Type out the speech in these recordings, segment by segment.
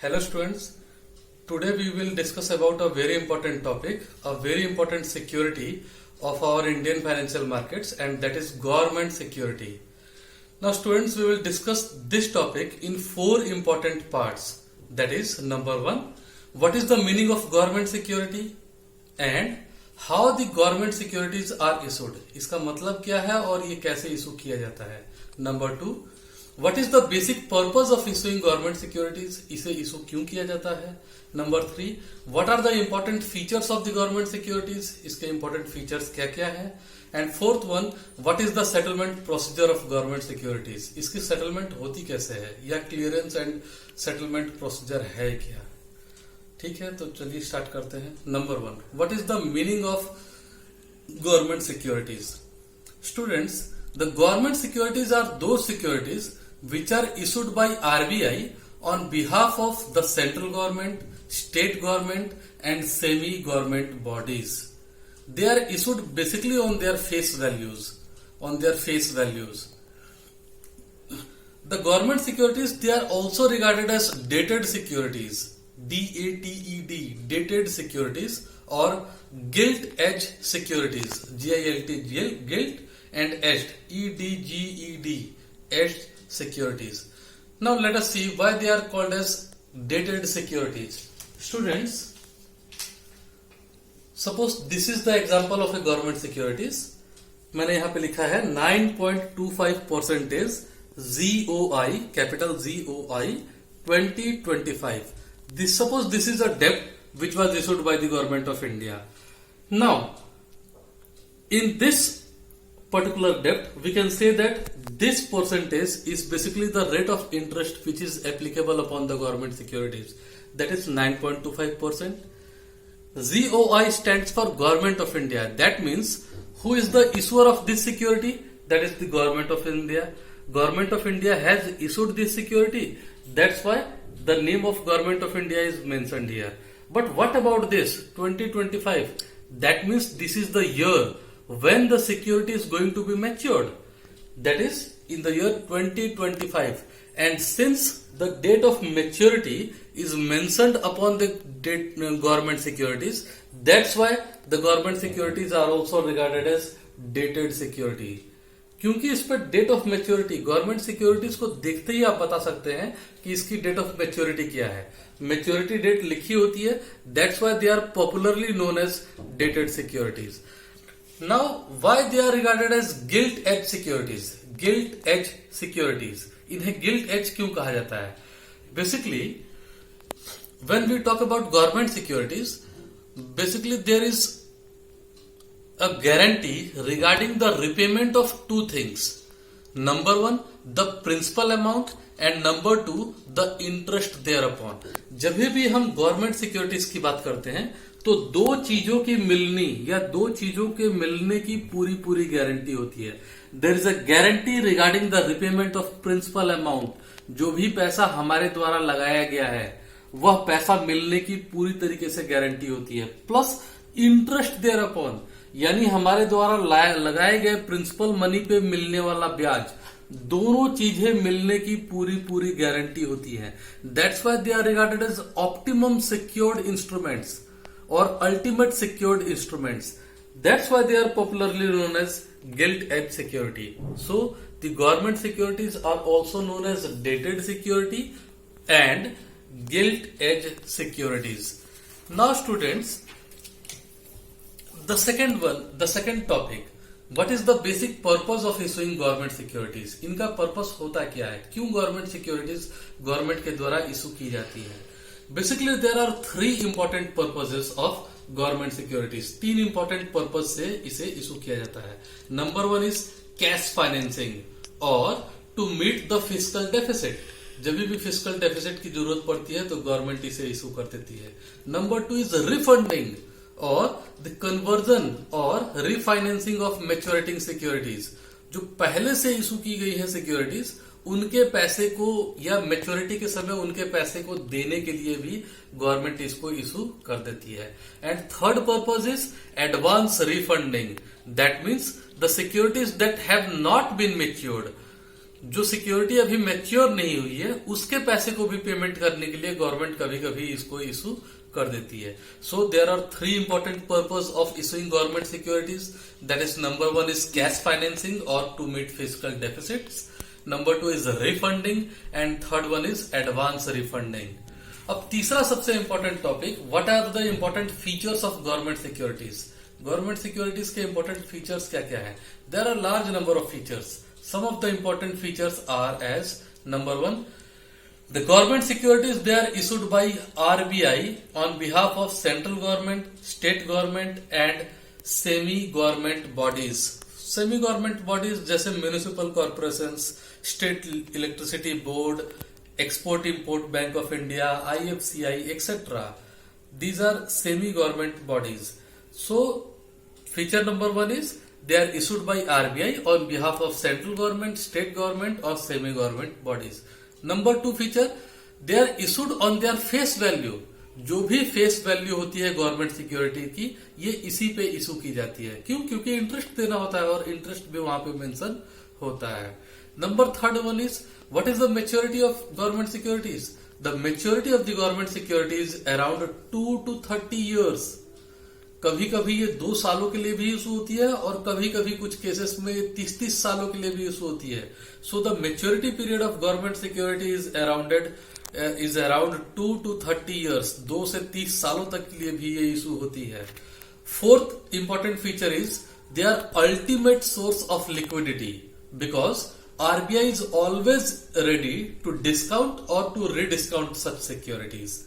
Hello students, today we will discuss about a very important topic, a very important security of our Indian financial markets, and that is government security. Now students, we will discuss this topic in four important parts. That is, number one, what is the meaning of government security and how the government securities are issued. इसका मतलब क्या है और ये कैसे issue किया जाता है. Number two, What is the basic purpose of issuing government securities? इसे इशू क्यों किया जाता है. Number three, what are the important features of the government securities? इसके important features क्या क्या है. And fourth one, what is the settlement procedure of government securities? इसकी settlement होती कैसे है या clearance and settlement procedure है क्या. ठीक है, तो चलिए स्टार्ट करते हैं. Number one, what is the meaning of government securities? Students, the government securities are those securities which are issued by RBI on behalf of the central government, state government and semi-government bodies. They are issued basically on their face values. The government securities, they are also regarded as dated securities. DATED, dated securities, or gilt-edged securities. GILT, gilt, and edged, EDGED, edged securities. Now let us see why they are called as dated securities. Students, suppose this is the example of a government securities. मैंने यहाँ पे लिखा है 9.25% ZOI, capital ZOI 2025. Suppose this is a debt which was issued by the government of India. Now, in this particular debt, we can say that this percentage is basically the rate of interest which is applicable upon the government securities. That is 9.25%. ZOI stands for Government of India. That means who is the issuer of this security? That is the Government of India. Government of India has issued this security. That's why the name of Government of India is mentioned here. But what about this 2025? That means this is the year when the security is going to be matured, that is in the year 2025. And since the date of maturity is mentioned upon the government securities, that's why the government securities are also regarded as dated security. क्योंकि इस पर date of maturity, government securities को देखते ही आप बता सकते हैं कि इसकी डेट ऑफ मेच्योरिटी क्या है. मेच्योरिटी डेट लिखी होती है, that's why they are popularly known as dated securities. Now, why they are regarded as gilt-edged securities? Gilt-edged securities. इन्हें gilt-edged क्यों कहा जाता है? Basically, when we talk about government securities, basically there is a guarantee regarding the repayment of two things. Number one, the principal amount, and number two, the interest thereupon. जब भी हम government securities की बात करते हैं तो दो चीजों की मिलनी या दो चीजों के मिलने की पूरी गारंटी होती है. There is a guarantee regarding the repayment of principal amount. जो भी पैसा हमारे द्वारा लगाया गया है वह पैसा मिलने की पूरी तरीके से गारंटी होती है, प्लस इंटरेस्ट देयर अपॉन, यानी हमारे द्वारा लगाए गए प्रिंसिपल मनी पे मिलने वाला ब्याज. दोनों चीजें मिलने की पूरी गारंटी होती है. That's why they are regarded as optimum secured instruments or ultimate secured instruments. That's why they are popularly known as gilt-edged security. So the government securities are also known as dated security and gilt-edged securities. Now students, the second topic, what is the basic purpose of issuing government securities? इनका purpose होता क्या है, क्यों government securities government के द्वारा issue की जाती है. Basically, there are three important purposes of government securities. तीन important purpose से इसे इशू किया जाता है. Number one is cash financing or to meet the fiscal deficit. जब भी fiscal deficit की जरूरत पड़ती है तो गवर्नमेंट इसे इशू कर देती है. Number two is refunding or the conversion or refinancing of maturing securities. जो पहले से इशू की गई है सिक्योरिटीज, उनके पैसे को या मैच्योरिटी के समय उनके पैसे को देने के लिए भी गवर्नमेंट इसको इशू कर देती है. And third purpose is advance refunding. That means the securities that have not been matured, जो सिक्योरिटी अभी मैच्योर नहीं हुई है उसके पैसे को भी पेमेंट करने के लिए गवर्नमेंट कभी कभी इसको इशू कर देती है. So there are 3 important purpose of issuing government securities. That is number 1 is cash financing और to meet physical deficits. Number 2 is refunding and third one is advance refunding. अब तीसरा सबसे important topic, what are the important features of government securities. Government securities के important features क्या क्या है? There are large number of features. Some of the important features are as number 1, the government securities, they are issued by RBI on behalf of central government, state government and semi-government bodies. Semi-government bodies जैसे municipal corporations, state electricity board, export-import bank of India, IFCI, etc. These are semi-government bodies. So feature number 1 is they are issued by RBI on behalf of central government, state government or semi-government bodies. Number 2 feature, they are issued on their face value. जो भी face value होती है government security की, ये इसी पे issue की जाती है. क्यों? क्योंकि इंटरेस्ट देना होता है और इंटरेस्ट भी वहां पे मेंशन होता है. Number third one is what is the maturity of government securities. The maturity of the government securities around 2 to 30 years. कभी कभी ये 2 सालों के लिए भी इशू होती है और कभी कभी कुछ केसेस में 30 सालों के लिए भी इशू होती है. So the maturity period of government security is around 2 to 30 years. 2 से 30 सालों तक के लिए भी ये इशू होती है. Fourth important feature is they are ultimate source of liquidity because RBI is always ready to discount or to rediscount such securities.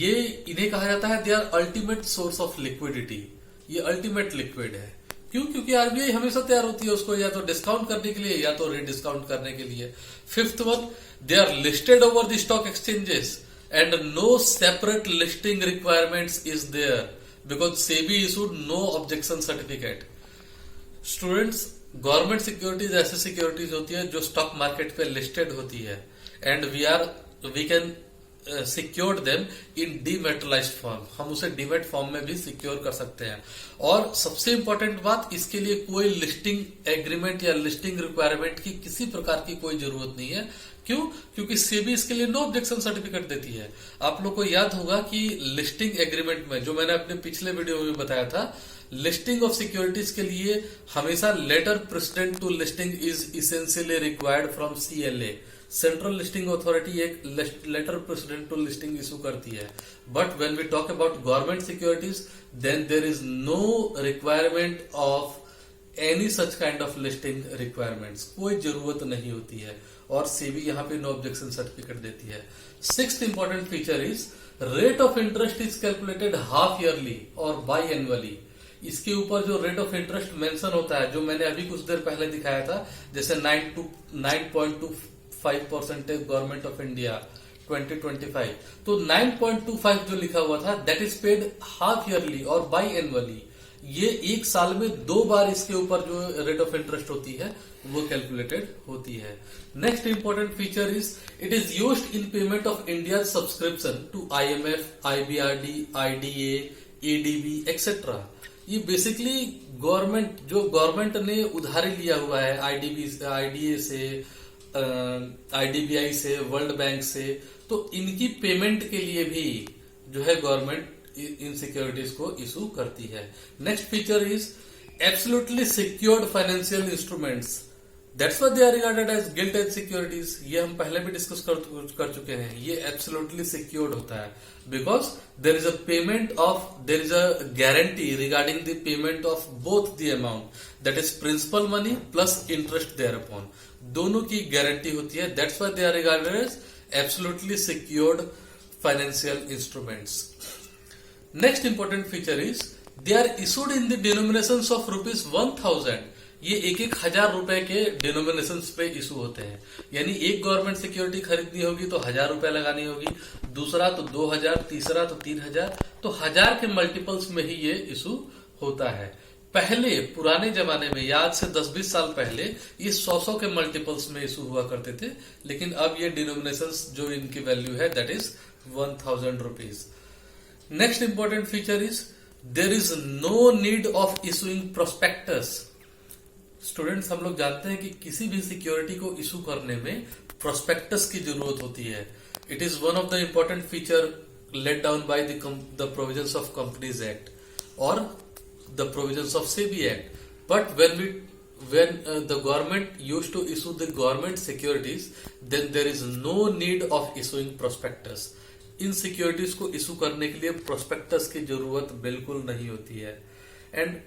ये इन्हें कहा जाता है they are ultimate source of liquidity. ये अल्टीमेट लिक्विड है. क्यों? क्योंकि आरबीआई हमेशा तैयार होती है उसको या तो डिस्काउंट करने के लिए या तो रीडिस्काउंट करने के लिए. Fifth one, they are listed over the stock exchanges and no separate listing requirements is there because SEBI issued no objection certificate. Students, government securities ऐसी सिक्योरिटीज होती है जो स्टॉक मार्केट पे लिस्टेड होती है and we can secured them in dematerialised form. हम उसे demat form में भी सिक्योर कर सकते हैं. और सबसे इंपॉर्टेंट बात, इसके लिए कोई लिस्टिंग एग्रीमेंट या लिस्टिंग रिक्वायरमेंट की किसी प्रकार की कोई जरूरत नहीं है. क्यों? क्योंकि सेबी इसके लिए नो ऑब्जेक्शन सर्टिफिकेट देती है. आप लोग को याद होगा कि लिस्टिंग एग्रीमेंट में, जो मैंने अपने पिछले वीडियो में बताया था, लिस्टिंग ऑफ सिक्योरिटीज के लिए हमेशा letter precedent to listing is essentially required from CLA. Central listing authority एक letter precedent to listing issue करती है. But when we talk about government securities then there is no requirement of any such kind of listing requirements. कोई जरूरत नहीं होती है और सेबी यहाँ पे नो ऑब्जेक्शन सर्टिफिकेट देती है. Sixth important feature is rate of interest is calculated half yearly और बाई एनुअली. इसके ऊपर जो रेट ऑफ इंटरेस्ट मेंशन होता है, जो मैंने अभी कुछ देर पहले दिखाया था, जैसे 9.25% गवर्नमेंट ऑफ इंडिया 2025, तो 9.25 जो लिखा हुआ था that is paid half yearly और बाई एनुअली. ये एक साल में 2 बार इसके ऊपर जो रेट ऑफ इंटरेस्ट होती है वो कैलकुलेटेड होती है. Next important feature is it is used in payment of India subscription to IMF, IBRD, IDA, ADB etcetera. ये बेसिकली गवर्नमेंट ने उधारी लिया हुआ है IDA से, IDBI से, वर्ल्ड बैंक से, तो इनकी पेमेंट के लिए भी जो है गवर्नमेंट इन सिक्योरिटीज को इशू करती है. Next feature is absolutely secured financial instruments. That's why they are regarded as gilt एज सिक्योरिटीज. ये हम पहले भी डिस्कस कर चुके हैं. ये एब्सोल्युटली सिक्योर्ड होता है because there is a guarantee regarding the payment of both the amount, that is principal money plus interest thereupon. दोनों की गारंटी होती है. That's why they are regarded as absolutely secured financial instruments. Next important feature is they are issued in the denominations of ₹1000. ये 1,000 रुपए के denominations पे issue होते हैं. यानी एक गवर्नमेंट सिक्योरिटी खरीदनी होगी तो 1000 रुपए लगानी होगी, दूसरा तो 2000, तीसरा तो 3000, तो 1000 के मल्टीपल्स में ही ये इशू होता है. पहले पुराने जमाने में, याद से 10-20 साल पहले, ये 100 के मल्टीपल्स में इशू हुआ करते थे. लेकिन अब ये डिनोमिनेशंस जो इनकी वैल्यू है that is 1000 rupees. Next important feature is there is no need of issuing prospectus. Students, हम लोग जानते हैं कि किसी भी सिक्योरिटी को इशू करने में प्रोस्पेक्टस की जरूरत होती है. It is one of the important feature laid down by the provisions of companies act और the provisions of SEBI act. But when the government used to issue the government securities, then there is no need of issuing prospectus. In securities को issue करने के लिए prospectus की जरूरत बिल्कुल नहीं होती है. And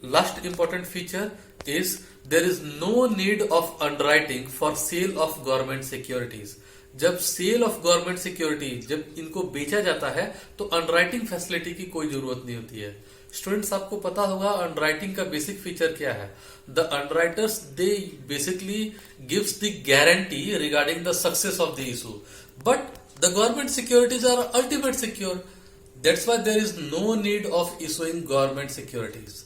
last important feature is there is no need of underwriting for sale of government securities. जब सेल ऑफ गवर्नमेंट सिक्योरिटी, जब इनको बेचा जाता है तो अंडरराइटिंग फैसिलिटी की कोई जरूरत नहीं होती है. स्टूडेंट्स, आपको पता होगा अंडरराइटिंग का बेसिक फीचर क्या है. The underwriters they basically gives the guarantee regarding the success of the issue, but the government securities are ultimate secure. That's why there is no need of issuing government securities.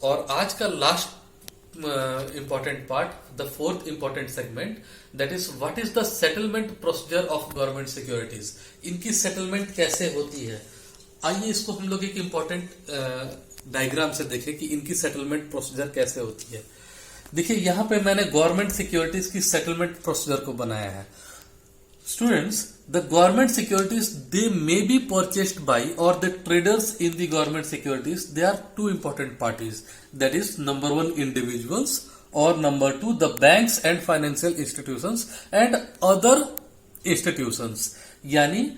और आज का last important part, the fourth important segment, that is what is the settlement procedure of government securities. इनकी settlement कैसे होती है. आइए इसको हम लोग एक इंपॉर्टेंट डायग्राम से देखें कि इनकी सेटलमेंट प्रोसीजर कैसे होती है. देखिए, यहां पे मैंने गवर्नमेंट सिक्योरिटीज की सेटलमेंट प्रोसीजर को बनाया है. Students, the government securities they may be purchased by और the traders in the government securities, they are two important parties. That is number 1 individuals और number 2 the banks and financial institutions and other institutions. यानी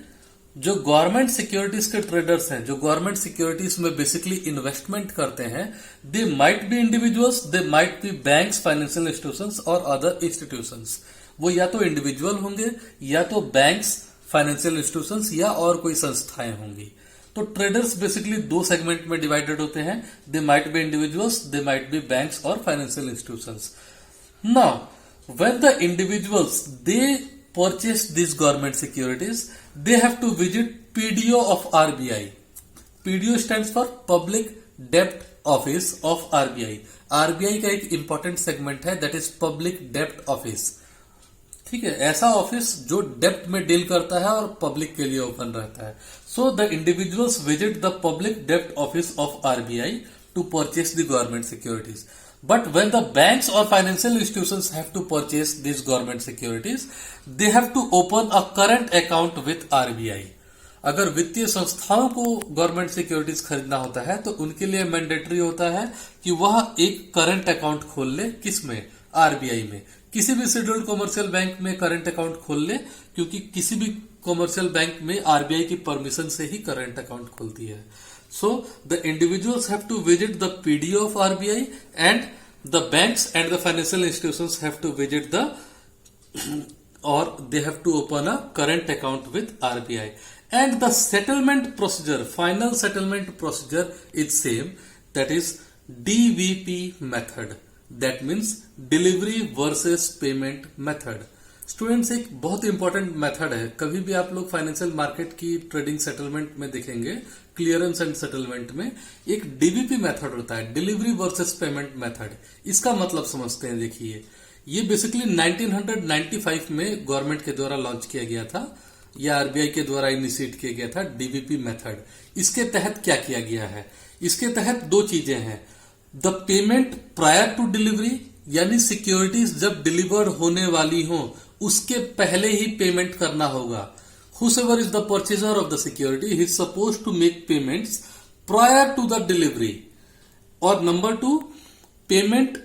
जो government securities के traders हैं, जो government securities में basically investment करते हैं, they might be individuals, they might be banks, financial institutions और अदर इंस्टीट्यूशंस. वो या तो इंडिविजुअल होंगे, या तो बैंक्स, फाइनेंशियल इंस्टीट्यूशंस या और कोई संस्थाएं होंगी. तो ट्रेडर्स बेसिकली 2 सेगमेंट में डिवाइडेड होते हैं. They might be individuals, they might be banks और financial institutions. Now when the individuals they purchase these government securities, they have to visit PDO of RBI. PDO stands for Public Debt Office of RBI. RBI का एक important segment है, that is public डेप्ट office. ठीक है, ऐसा office जो डेप्ट में deal करता है और पब्लिक के लिए ओपन रहता है. So the individuals visit the public डेप्ट office of RBI to purchase the government securities. But when the banks or financial institutions have to purchase these government securities, they have to open a current account with RBI. अगर वित्तीय संस्थाओं को government securities खरीदना होता है तो उनके लिए मैंडेटरी होता है कि वह एक करंट अकाउंट खोल ले. किसमें? RBI में. किसी भी शेड्यूल्ड कमर्शियल बैंक में करंट अकाउंट खोल ले, क्योंकि किसी भी कमर्शियल बैंक में RBI की परमिशन से ही करंट अकाउंट खुलती है. So the individuals have to visit the PDO of RBI and the banks and the financial institutions have to visit the or they have to open a current account with RBI. And the settlement procedure, final settlement procedure is same, that is DVP method. That means delivery versus payment method. Students, एक बहुत important method है. कभी भी आप लोग financial market की trading settlement में देखेंगे, क्लियरेंस एंड सेटलमेंट में एक डीवीपी मेथड होता है, डिलीवरी वर्सेस पेमेंट मेथड. इसका मतलब समझते हैं. देखिए, ये बेसिकली 1995 में गवर्नमेंट के द्वारा लॉन्च किया गया था, या आरबीआई के द्वारा इनिशिएट किया गया था डीवीपी मेथड. इसके तहत क्या किया गया है? इसके तहत 2 चीजें हैं. The payment prior to delivery, यानी सिक्योरिटीज जब डिलीवर्ड होने वाली हो उसके पहले ही पेमेंट करना होगा. Whosoever is the purchaser of the security, he is supposed to make payments prior to the delivery. और नंबर 2, पेमेंट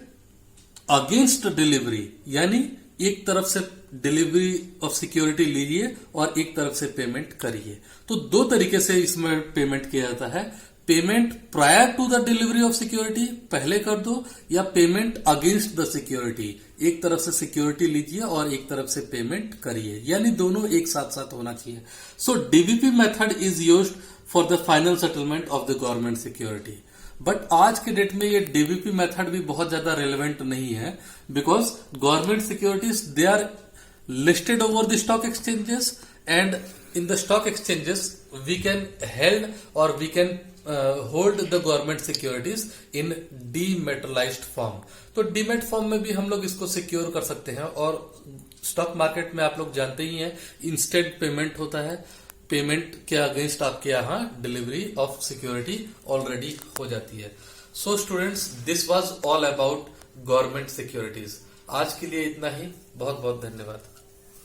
अगेंस्ट डिलीवरी, यानी एक तरफ से डिलीवरी ऑफ सिक्योरिटी लीजिए और एक तरफ से पेमेंट करिए. तो 2 तरीके से इसमें पेमेंट किया जाता है. Payment prior to the delivery of security, पहले कर दो, या पेमेंट अगेंस्ट द सिक्योरिटी, एक तरफ से सिक्योरिटी लीजिए और एक तरफ से पेमेंट करिए, यानी दोनों एक साथ साथ होना चाहिए. So DVP method is used for the final settlement of the government security. But आज के डेट में ये डीवीपी मेथड भी बहुत ज्यादा रेलेवेंट नहीं है, because government securities they are listed over the stock exchanges, and in the stock exchanges we can held or we can hold the government securities in dematerialized form. तो demat form में भी हम लोग इसको secure कर सकते हैं. और स्टॉक मार्केट में आप लोग जानते ही हैं, इंस्टेंट पेमेंट होता है. पेमेंट के अगेंस्ट आपके यहाँ डिलीवरी ऑफ सिक्योरिटी ऑलरेडी हो जाती है. So students, this was all about government securities. आज के लिए इतना ही, बहुत बहुत धन्यवाद।